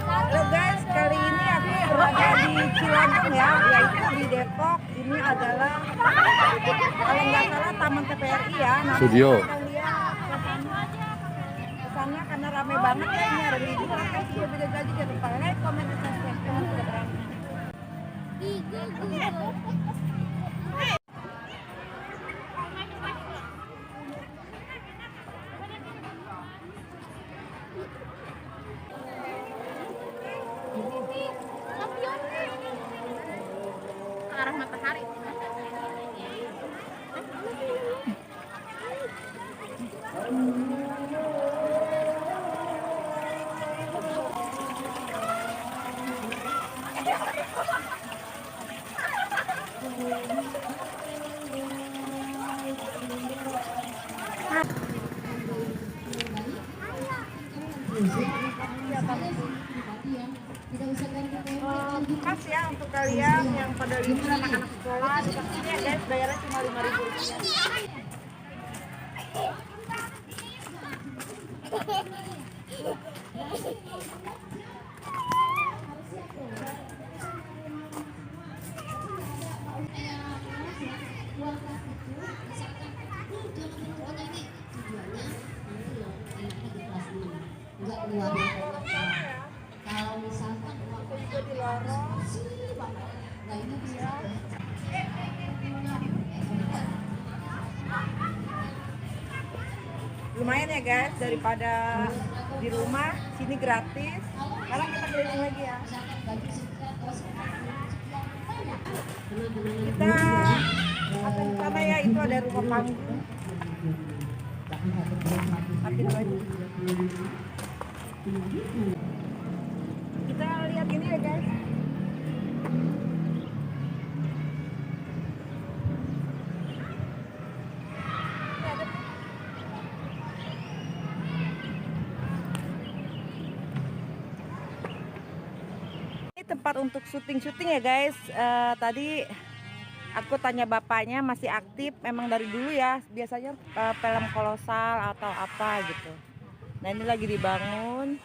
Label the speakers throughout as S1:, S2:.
S1: Halo guys, kali ini aku berada di Ciladeng ya, yaitu di Depok. Ini adalah kalau nggak salah Taman TVRI ya. Nah,
S2: Studio.
S1: kita lihat kesannya karena rame banget ya, ini ada libur. Oke, sudah beda gaji jangan lupa like, komen, dan subscribe.
S3: Arah matahari.
S1: Pas ya untuk kalian yang pada libur anak-anak sekolah, di sini ya guys, bayarnya cuma 5.000 rupiah.
S4: Kalau misalkan
S1: Juga di lorong.
S4: nah ini bisa
S1: Lumayan ya guys, daripada di rumah, sini gratis. Sekarang kita keliling lagi ya. Kita akan ke sana ya, itu ada rumah panggung. Makin lagi. Kita lihat ini ya guys. Ini tempat untuk syuting ya guys. Tadi aku tanya bapaknya masih aktif, memang dari dulu ya. Biasanya film kolosal atau apa gitu. Nah ini lagi dibangun.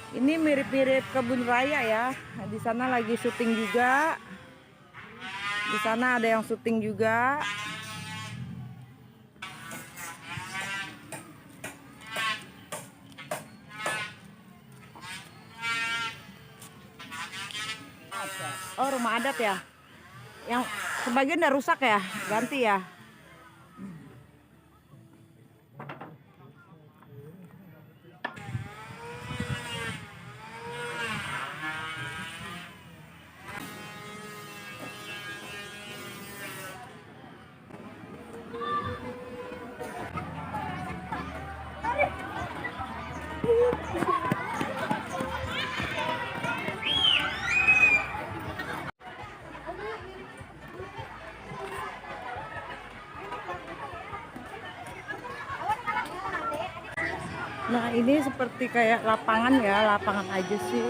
S1: Ini mirip-mirip kebun raya ya. Di sana lagi syuting juga. Di sana ada yang syuting juga. Oh, rumah adat ya. Yang sebagian udah rusak ya, ganti ya. Nah ini seperti kayak lapangan ya, lapangan aja sih.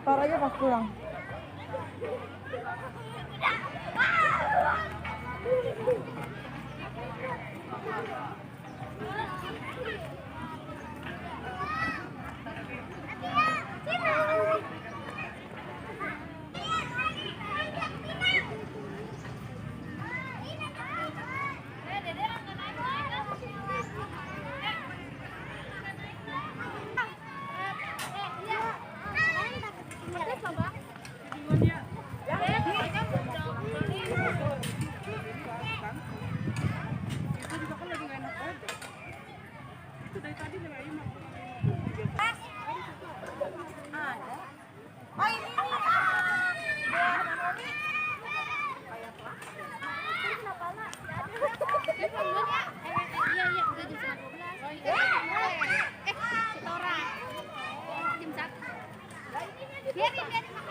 S1: Ntar aja pas pulang.
S2: Biarin